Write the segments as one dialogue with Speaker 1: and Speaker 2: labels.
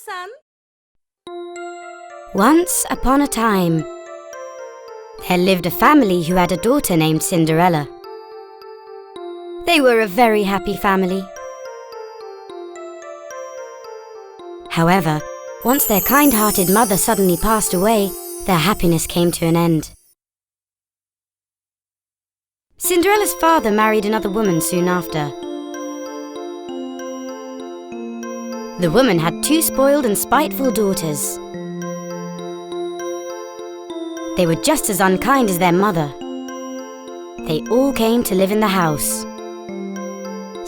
Speaker 1: son.
Speaker 2: Once upon a time, there lived a family who had a daughter named Cinderella. They were a very happy family. However, once their kind-hearted mother suddenly passed away, their happiness came to an end. Cinderella's father married another woman soon after. The woman had 2 spoiled and spiteful daughters. They were just as unkind as their mother. They all came to live in the house.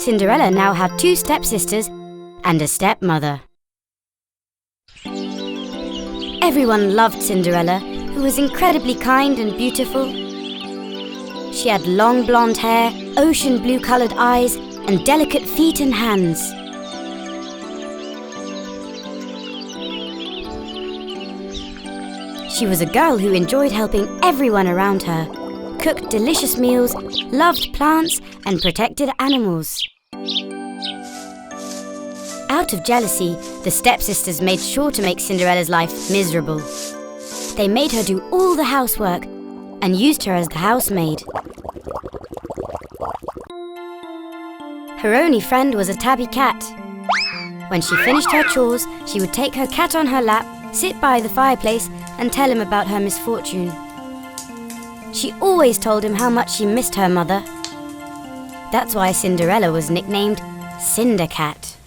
Speaker 2: Cinderella now had 2 stepsisters and a stepmother. Everyone loved Cinderella, who was incredibly kind and beautiful. She had long blonde hair, ocean blue-coloured eyes, and delicate feet and hands. She was a girl who enjoyed helping everyone around her, cooked delicious meals, loved plants, and protected animals. Out of jealousy, the stepsisters made sure to make Cinderella's life miserable. They made her do all the housework and used her as the housemaid. Her only friend was a tabby cat. When she finished her chores, she would take her cat on her lap, sit by the fireplace, and tell him about her misfortune. She always told him how much she missed her mother. That's why Cinderella was nicknamed Cindercat.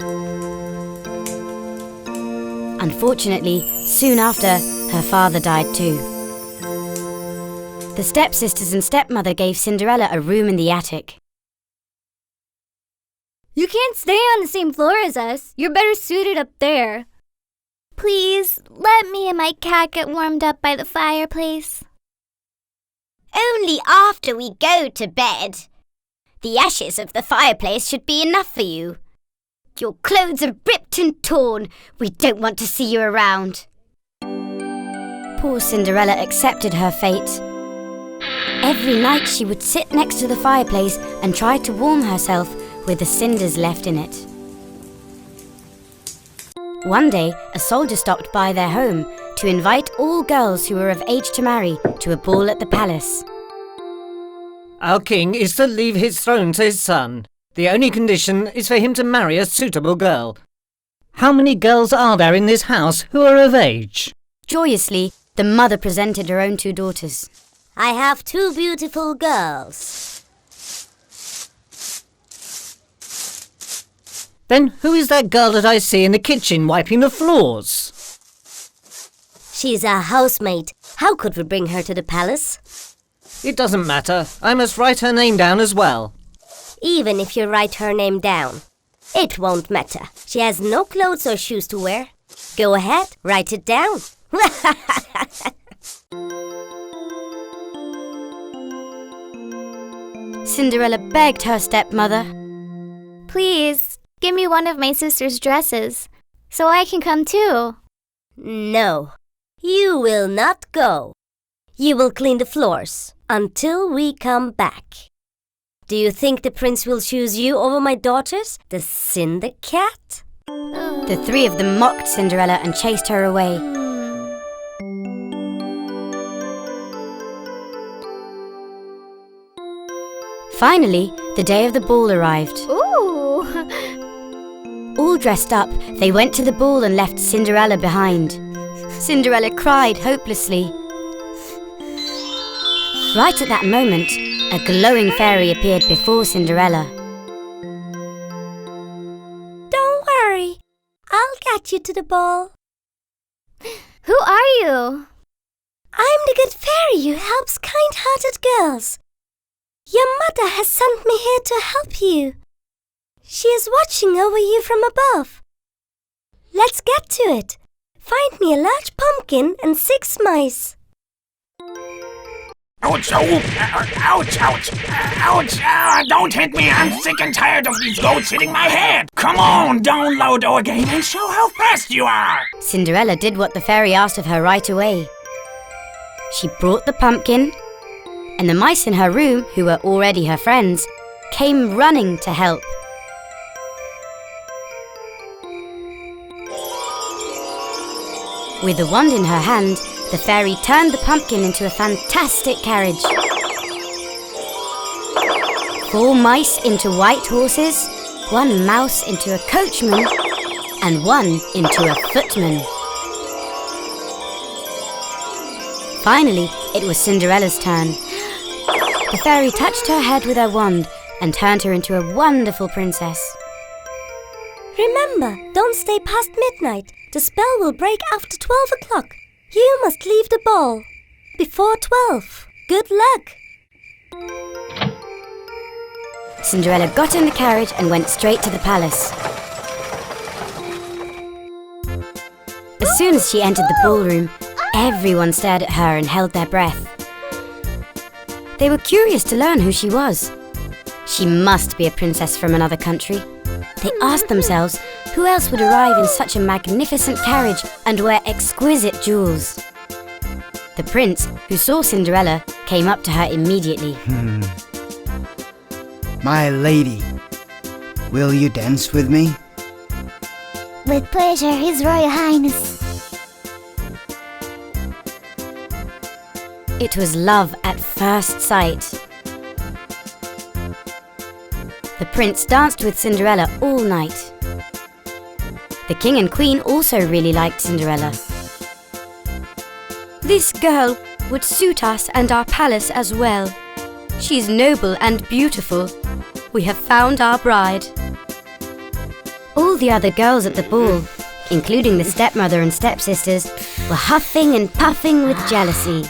Speaker 2: Unfortunately, soon after, her father died too. The stepsisters and stepmother gave Cinderella a room in the attic.
Speaker 3: You can't stay on the same floor as us. You're better suited up there. Please, let me and my cat get warmed up by the fireplace.
Speaker 4: Only after we go to bed. The ashes of the fireplace should be enough for you. Your clothes are ripped and torn. We don't want to see you around.
Speaker 2: Poor Cinderella accepted her fate. Every night she would sit next to the fireplace and try to warm herself with the cinders left in it. One day, a soldier stopped by their home to invite all girls who were of age to marry to a ball at the palace.
Speaker 5: Our king is to leave his throne to his son. The only condition is for him to marry a suitable girl. How many girls are there in this house who are of age?
Speaker 2: Joyously, the mother presented her own 2 daughters.
Speaker 4: I have 2 beautiful girls.
Speaker 5: Then who is that girl that I see in the kitchen wiping the floors?
Speaker 4: She's our housemaid. How could we bring her to the palace?
Speaker 5: It doesn't matter. I must write her name down as well.
Speaker 4: Even if you write her name down, it won't matter. She has no clothes or shoes to wear. Go ahead, write it down.
Speaker 2: Cinderella begged her stepmother.
Speaker 3: Please, give me one of my sister's dresses, so I can come too.
Speaker 4: No, you will not go. You will clean the floors until we come back. Do you think the prince will choose you over my daughters, the Cindercat?
Speaker 2: The 3 of them mocked Cinderella and chased her away. Finally, the day of the ball arrived.
Speaker 3: Ooh!
Speaker 2: All dressed up, they went to the ball and left Cinderella behind. Cinderella cried hopelessly. Right at that moment, a glowing fairy appeared before Cinderella.
Speaker 4: Don't worry, I'll get you to the ball.
Speaker 3: Who are you?
Speaker 4: I'm the good fairy who helps kind-hearted girls. Your mother has sent me here to help you. She is watching over you from above. Let's get to it. Find me a large pumpkin and 6 mice.
Speaker 6: Ouch, ouch, ouch, ouch, ouch, don't hit me, I'm sick and tired of these goats hitting my head. Come on, download our game and show how fast you are.
Speaker 2: Cinderella did what the fairy asked of her right away. She brought the pumpkin, and the mice in her room, who were already her friends, came running to help. With the wand in her hand, the fairy turned the pumpkin into a fantastic carriage. 4 mice into white horses, 1 mouse into a coachman, and 1 into a footman. Finally, it was Cinderella's turn. The fairy touched her head with her wand and turned her into a wonderful princess.
Speaker 4: Remember, don't stay past midnight. The spell will break after 12 o'clock. You must leave the ball before 12. Good luck!
Speaker 2: Cinderella got in the carriage and went straight to the palace. As soon as she entered the ballroom, everyone stared at her and held their breath. They were curious to learn who she was. She must be a princess from another country. They asked themselves who else would arrive in such a magnificent carriage and wear exquisite jewels. The prince, who saw Cinderella, came up to her immediately.
Speaker 1: My lady, will you dance with me?
Speaker 3: With pleasure, His Royal Highness.
Speaker 2: It was love at first sight. The prince danced with Cinderella all night. The king and queen also really liked Cinderella. This girl would suit us and our palace as well. She's noble and beautiful. We have found our bride. All the other girls at the ball, including the stepmother and stepsisters, were huffing and puffing with jealousy.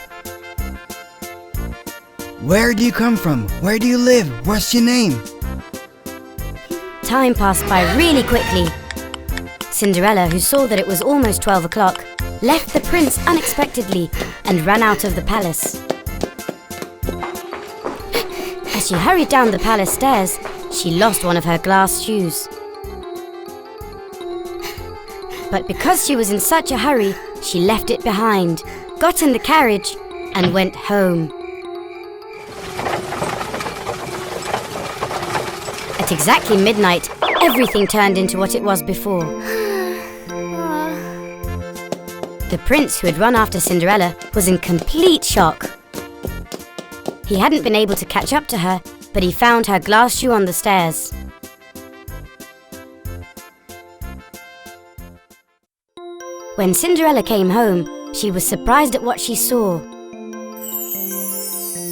Speaker 1: Where do you come from? Where do you live? What's your name?
Speaker 2: Time passed by really quickly. Cinderella, who saw that it was almost 12 o'clock, left the prince unexpectedly and ran out of the palace. As she hurried down the palace stairs, she lost one of her glass shoes. But because she was in such a hurry, she left it behind, got in the carriage, and went home. At exactly midnight, everything turned into what it was before. The prince, who had run after Cinderella, was in complete shock. He hadn't been able to catch up to her, but he found her glass shoe on the stairs. When Cinderella came home, she was surprised at what she saw.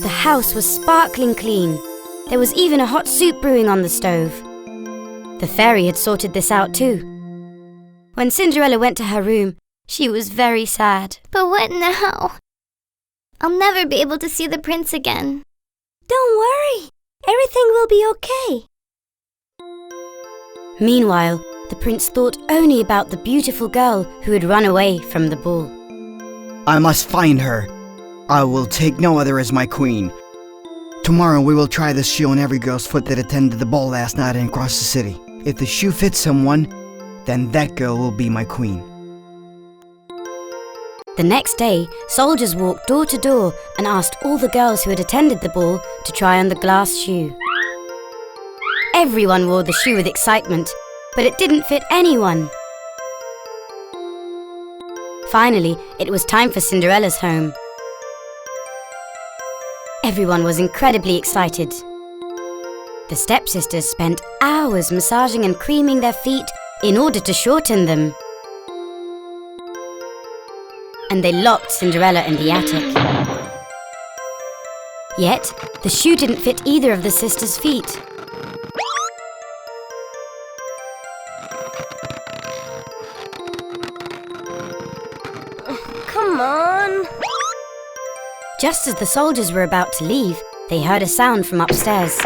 Speaker 2: The house was sparkling clean. There was even a hot soup brewing on the stove. The fairy had sorted this out too. When Cinderella went to her room, she was very sad.
Speaker 3: But what now? I'll never be able to see the prince again.
Speaker 4: Don't worry. Everything will be okay.
Speaker 2: Meanwhile, the prince thought only about the beautiful girl who had run away from the ball.
Speaker 1: I must find her. I will take no other as my queen. Tomorrow we will try this shoe on every girl's foot that attended the ball last night and across the city. If the shoe fits someone, then that girl will be my queen.
Speaker 2: The next day, soldiers walked door to door and asked all the girls who had attended the ball to try on the glass shoe. Everyone wore the shoe with excitement, but it didn't fit anyone. Finally, it was time for Cinderella's home. Everyone was incredibly excited. The stepsisters spent hours massaging and creaming their feet in order to shorten them. And they locked Cinderella in the attic. Yet, the shoe didn't fit either of the sisters' feet.
Speaker 4: Come on.
Speaker 2: Just as the soldiers were about to leave, they heard a sound from upstairs.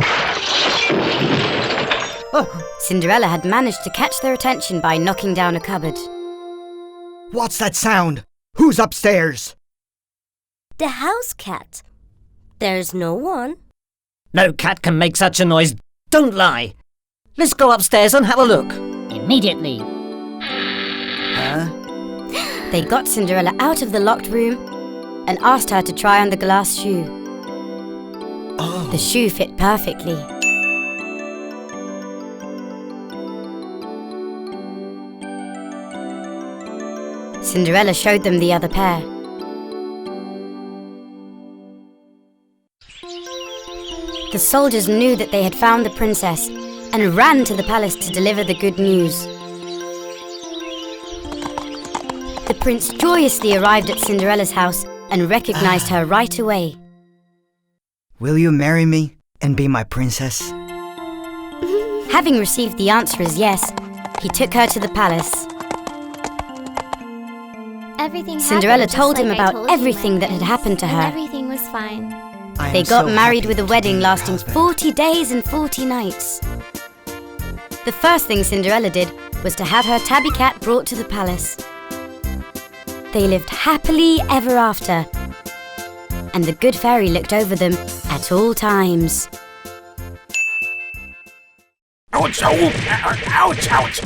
Speaker 2: Cinderella had managed to catch their attention by knocking down a cupboard.
Speaker 1: What's that sound? Who's upstairs?
Speaker 4: The house cat. There's no one.
Speaker 5: No cat can make such a noise. Don't lie. Let's go upstairs and have a look.
Speaker 7: Immediately.
Speaker 1: Huh?
Speaker 2: They got Cinderella out of the locked room and asked her to try on the glass shoe.
Speaker 1: Oh.
Speaker 2: The shoe fit perfectly. Cinderella showed them the other pair. The soldiers knew that they had found the princess and ran to the palace to deliver the good news. The prince joyously arrived at Cinderella's house and recognized her right away.
Speaker 1: Will you marry me and be my princess?
Speaker 2: Having received the answer as yes, he took her to the palace.
Speaker 3: Everything
Speaker 2: Cinderella
Speaker 3: happened just
Speaker 2: told him
Speaker 3: like I
Speaker 2: about
Speaker 3: told you,
Speaker 2: everything
Speaker 3: my
Speaker 2: that had
Speaker 3: prince,
Speaker 2: happened to
Speaker 3: and
Speaker 2: her.
Speaker 3: everything was fine.
Speaker 1: I
Speaker 2: They
Speaker 1: am
Speaker 2: got
Speaker 1: so
Speaker 2: married
Speaker 1: happy
Speaker 2: with a
Speaker 1: to
Speaker 2: wedding
Speaker 1: be your
Speaker 2: lasting
Speaker 1: husband.
Speaker 2: 40 days and 40 nights. The first thing Cinderella did was to have her tabby cat brought to the palace. They lived happily ever after, and the good fairy looked over them at all times.
Speaker 6: Ouch, oh, ouch, ouch,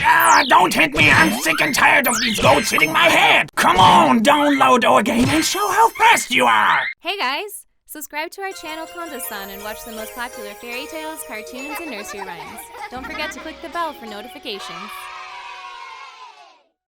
Speaker 6: ouch, don't hit me, I'm sick and tired of these goats hitting my head. Come on, download our game and show how fast you are.
Speaker 7: Hey guys! Subscribe to our channel Kondosan and watch the most popular fairy tales, cartoons, and nursery rhymes. Don't forget to click the bell for notifications.